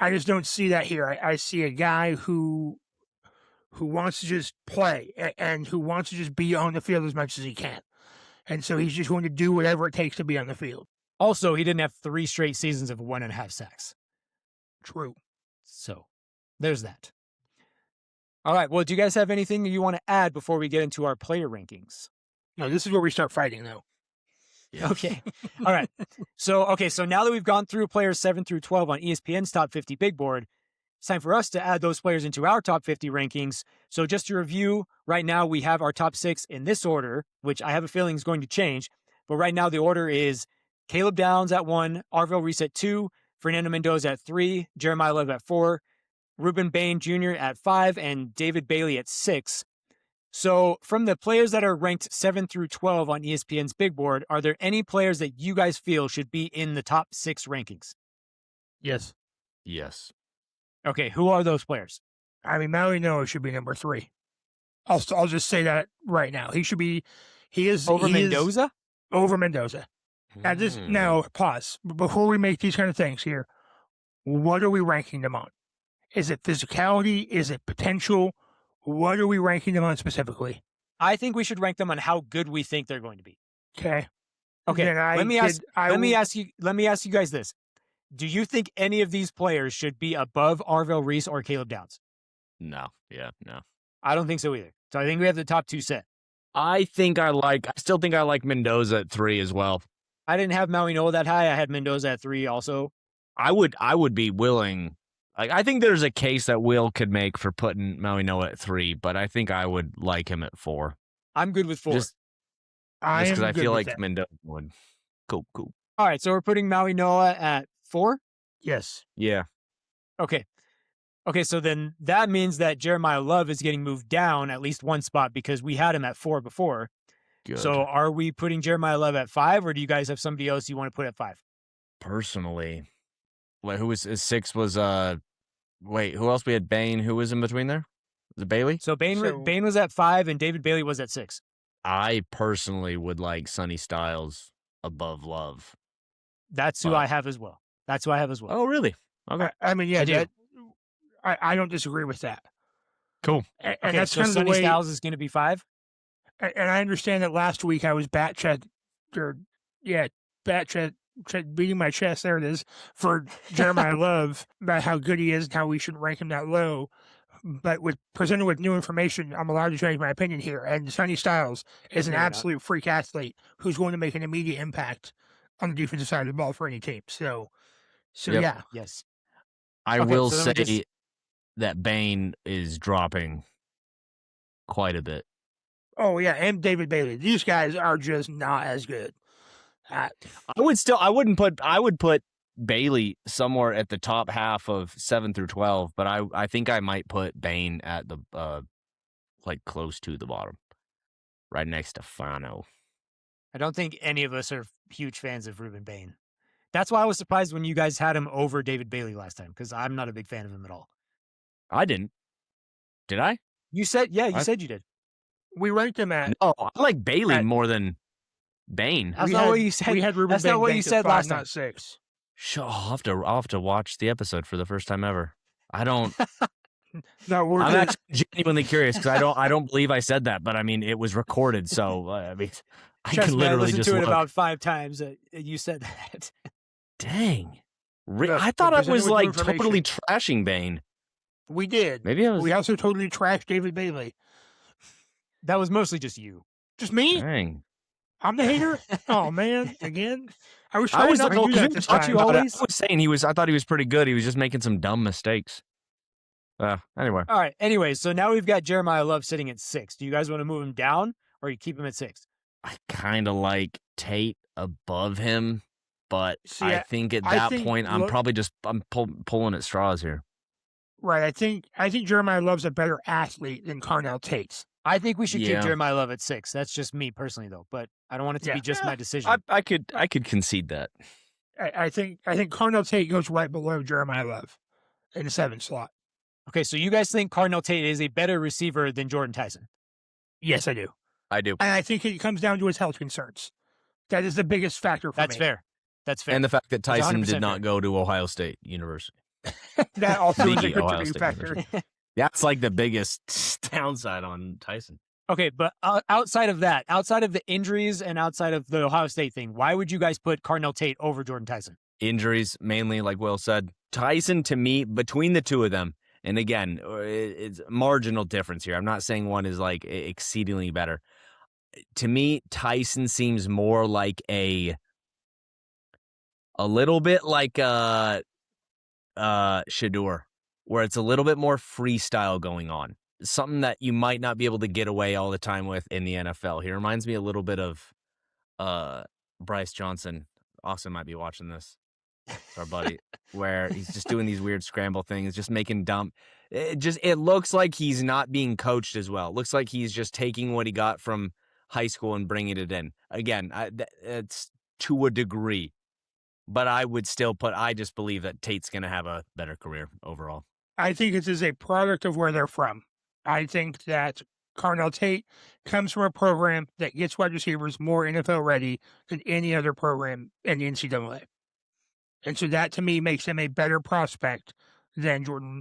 S4: I just don't see that here. I see a guy who wants to just play and who wants to just be on the field as much as he can. And so he's just going to do whatever it takes to be on the field.
S2: Also, he didn't have 3 straight seasons of 1.5 sacks.
S4: True.
S2: So there's that. All right. Well, do you guys have anything you want to add before we get into our player rankings?
S4: No, this is where we start fighting, though.
S2: Yeah. Okay. All right. So now that we've gone through players 7 through 12 on ESPN's top 50 big board, it's time for us to add those players into our top 50 rankings. So just to review, right now we have our top 6 in this order, which I have a feeling is going to change. But right now the order is Caleb Downs at 1, Arvell Reese at 2, Fernando Mendoza at 3, Jeremiah Love at 4, Ruben Bain Jr. at 5, and David Bailey at 6. So from the players that are ranked 7 through 12 on ESPN's big board, are there any players that you guys feel should be in the top 6 rankings?
S4: Yes.
S3: Yes.
S2: Okay, who are those players?
S4: I mean, Mauigoa should be number 3. I'll just say that right now. He should be. He is
S2: over Mendoza.
S4: Over Mendoza. Now pause before we make these kind of things here. What are we ranking them on? Is it physicality? Is it potential? What are we ranking them on specifically?
S2: I think we should rank them on how good we think they're going to be.
S4: Okay.
S2: Let me ask you guys this. Do you think any of these players should be above Arvell Reese or Caleb Downs?
S3: No. Yeah, no.
S2: I don't think so either. So I think we have the top 2 set.
S3: I still think I like Mendoza at 3 as well.
S2: I didn't have Mauigoa that high. I had Mendoza at 3 also.
S3: I would be willing. Like, I think there's a case that Will could make for putting Mauigoa at 3, but I think I would like him at 4.
S2: I'm good with 4.
S3: Just because I feel like Mendoza would. Cool.
S2: All right, so we're putting Mauigoa at 4?
S4: Yes.
S3: Yeah.
S2: Okay, so then that means that Jeremiah Love is getting moved down at least 1 spot because we had him at 4 before.
S3: Good.
S2: So are we putting Jeremiah Love at 5, or do you guys have somebody else you want to put at 5?
S3: Personally, who was 6 was wait, who else we had? Bain. Who was in between there? Was it Bailey?
S2: So Bain was at 5 and David Bailey was at 6.
S3: I personally would like Sonny Styles above Love.
S2: That's who I have as well.
S3: Oh, really? Okay.
S4: I mean, yeah, I don't disagree with that.
S3: Cool.
S4: And
S2: Okay,
S4: that's
S2: so
S4: kind of the
S2: Sonny
S4: way.
S2: Styles is going to be 5?
S4: And I understand that last week I was beating my chest, there it is, for Jeremiah Love about how good he is and how we shouldn't rank him that low. But presented with new information, I'm allowed to change my opinion here. And Sonny Styles is an absolute freak athlete who's going to make an immediate impact on the defensive side of the ball for any team. So
S3: Yep.
S4: yeah.
S2: Yes.
S3: I
S2: Okay,
S3: will
S2: so then
S3: say that Bain is dropping quite a bit.
S4: Oh, yeah, and David Bailey. These guys are just not as good.
S3: I would put Bailey somewhere at the top half of 7 through 12, but I think I might put Bain at the like close to the bottom, right next to Fano.
S2: I don't think any of us are huge fans of Ruben Bain. That's why I was surprised when you guys had him over David Bailey last time, because I'm not a big fan of him at all.
S3: I didn't. Did I?
S2: You said, you said you did.
S4: We ranked him at.
S3: No, I like Bailey more than Bain.
S2: That's not what you said.
S4: We had Ruben
S2: That's
S4: Bain
S2: not what you
S4: ranked at
S2: said
S4: 5,
S2: last time.
S4: not 6.
S3: I'll have to watch the episode for the first time ever. I don't.
S4: No, we're
S3: I'm
S4: good.
S3: actually genuinely curious because I don't believe I said that, but I mean it was recorded, so I mean I
S2: Trust
S3: can
S2: me, I
S3: literally
S2: listened
S3: just
S2: to it
S3: look.
S2: about 5 times. You said that.
S3: Dang,
S4: Look,
S3: I thought I
S4: we're presented
S3: was
S4: with new
S3: like
S4: information.
S3: totally trashing Bane.
S4: We did.
S3: Maybe I was.
S4: We also totally trashed David Bailey.
S2: That was mostly just you.
S4: Just me?
S3: Dang.
S4: I'm the hater? Oh, man. Again? I was
S3: I
S4: trying
S3: was
S4: not to do that this
S3: thought
S4: time.
S3: you always. I was saying I thought he was pretty good. He was just making some dumb mistakes. Anyway,
S2: All right. Anyway, so now we've got Jeremiah Love sitting at 6. Do you guys want to move him down or you keep him at 6?
S3: I kind of like Tate above him, but
S4: See,
S3: I think at
S4: I
S3: that
S4: think
S3: point I'm
S4: Lo-
S3: probably just pulling at straws here.
S4: Right. I think Jeremiah Love's a better athlete than Carnell Tate.
S2: I think we should
S3: Yeah.
S2: keep Jeremiah Love at 6. That's just me personally, though. But I don't want it to be just my decision.
S3: I could concede that.
S4: I think Carnell Tate goes right below Jeremiah Love in the 7 slot.
S2: Okay, so you guys think Carnell Tate is a better receiver than Jordyn Tyson?
S4: Yes, I do.
S3: I do.
S4: And I think it comes down to his health concerns. That is the biggest factor for
S2: That's
S4: me.
S2: fair. That's fair.
S3: And the fact that
S2: That's
S3: Tyson
S2: 100%
S3: did not
S2: fair.
S3: go to Ohio State University.
S4: That also is a
S3: The Ohio
S4: contributing
S3: State
S4: factor.
S3: That's like the biggest downside on Tyson.
S2: Okay, but outside of that, outside of the injuries and outside of the Ohio State thing, why would you guys put Carnell Tate over Jordyn Tyson?
S3: Injuries, mainly, like Will said. Tyson, to me, between the two of them, and again, it's marginal difference here. I'm not saying one is like exceedingly better. To me, Tyson seems more like a little bit like Shador, where it's a little bit more freestyle going on. Something that you might not be able to get away all the time with in the NFL. He reminds me a little bit of Bryce Johnson. Austin might be watching this. It's our buddy, where he's just doing these weird scramble things, just making dumb. It looks like he's not being coached as well. It looks like he's just taking what he got from high school and bringing it in. Again, it's to a degree, but I would still I just believe that Tate's going to have a better career overall.
S4: I think it is a product of where they're from. I think that Carnell Tate comes from a program that gets wide receivers more NFL ready than any other program in the NCAA. And so that, to me, makes him a better prospect than Jordyn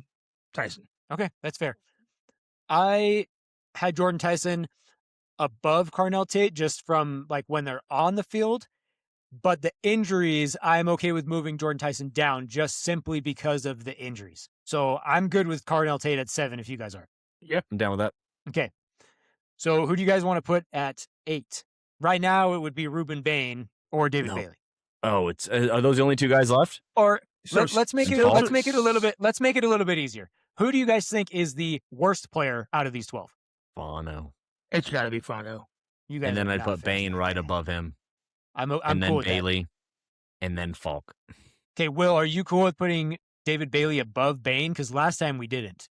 S4: Tyson.
S2: Okay, that's fair. I had Jordyn Tyson above Carnell Tate just from like when they're on the field, but the injuries, I'm okay with moving Jordyn Tyson down just simply because of the injuries. So I'm good with Carnell Tate at 7 if you guys are.
S3: I'm down with that.
S2: Okay. So who do you guys want to put at 8? Right now it would be Ruben Bain or David Bailey.
S3: Oh, it's are those the only two guys left?
S2: Or
S4: So
S2: let's make it
S3: Faulk?
S2: let's make it a little bit easier. Who do you guys think is the worst player out of these 12?
S3: Fano.
S4: It's got to be Fano.
S2: You guys
S3: And then
S2: are
S3: I'd
S2: not
S3: put
S2: fans
S3: Bane
S2: of
S3: right
S2: Bain.
S3: above him.
S2: I'm
S3: And then
S2: cool with that.
S3: Bailey. And then Faulk.
S2: Okay, Will, are you cool with putting David Bailey above Bain? Because last time we didn't.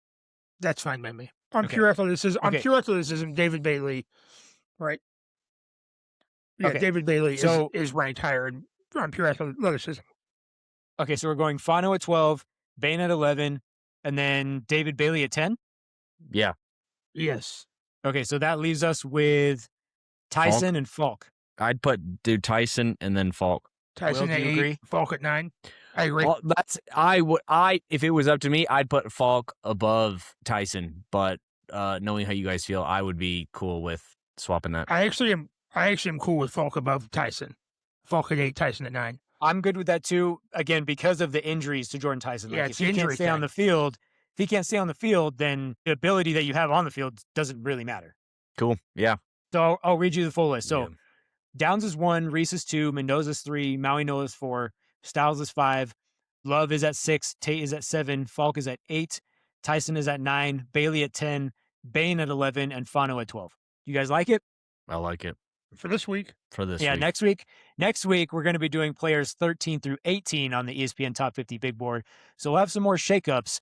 S4: That's fine by me. On
S2: Okay.
S4: pure athleticism,
S2: Okay.
S4: David Bailey, right? Yeah,
S2: Okay.
S4: David Bailey
S2: So-
S4: is ranked higher on pure athleticism.
S2: Okay, so we're going Fano at 12, Bain at 11, and then David Bailey at 10?
S3: Yeah.
S4: Yes.
S2: Okay, so that leaves us with Tyson and Faulk.
S3: I'd put Tyson and then Faulk.
S4: Tyson
S2: Will,
S4: at
S2: do you
S4: 8,
S2: agree?
S4: Faulk at 9. I agree.
S3: Well, if it was up to me, I'd put Faulk above Tyson, but knowing how you guys feel, I would be cool with swapping that.
S4: I actually am cool with Faulk above Tyson. Faulk at 8, Tyson at 9.
S2: I'm good with that too, again, because of the injuries to Jordyn Tyson.
S4: Yeah,
S2: Like,
S4: it's
S2: if
S4: the
S2: he can't
S4: injury
S2: stay on
S4: thing.
S2: the field, then the ability that you have on the field doesn't really matter.
S3: Cool. Yeah.
S2: So I'll read you the full list. So
S3: Yeah.
S2: Downs is 1, Reese is 2, Mendoza's 3, Mauigoa is 4, Styles is 5, Love is at 6, Tate is at 7, Faulk is at 8, Tyson is at 9, Bailey at 10, Bain at 11, and Fano at 12. You guys like it?
S3: I like it
S4: For this week,
S3: for this
S2: Yeah,
S3: week.
S2: next week we're going to be doing players 13 through 18 on the ESPN Top 50 Big Board. So we'll have some more shakeups.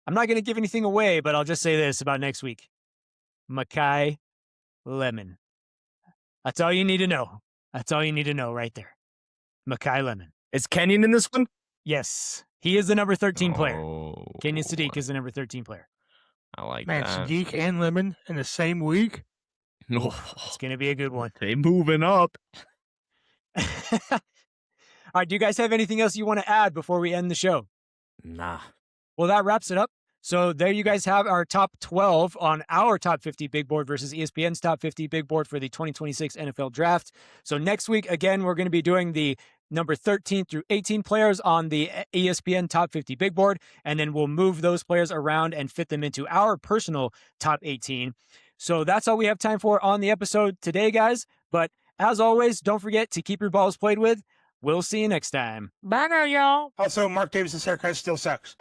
S2: I'm not going to give anything away, but I'll just say this about next week. Makai Lemon. That's all you need to know. That's all you need to know right there. Makai Lemon.
S3: Is Kenyon in this one?
S2: Yes, he is the number 13 player.
S3: Oh,
S2: Kenyon Sadiq is the number 13 player.
S3: I like
S4: man,
S3: that.
S4: Sadiq and Lemon in the same week.
S2: It's going to be a good one.
S3: They moving up.
S2: All All right, do you guys have anything else you want to add before we end the show?
S3: Nah.
S2: Well, that wraps it up. So there you guys have our top 12 on our top 50 big board versus ESPN's top 50 big board for the 2026 NFL draft. So next week, again, we're going to be doing the number 13 through 18 players on the ESPN top 50 big board, and then we'll move those players around and fit them into our personal top 18. So that's all we have time for on the episode today, guys. But as always, don't forget to keep your balls played with. We'll see you next time.
S4: Bye now, y'all. Also, Mark Davis's haircut still sucks.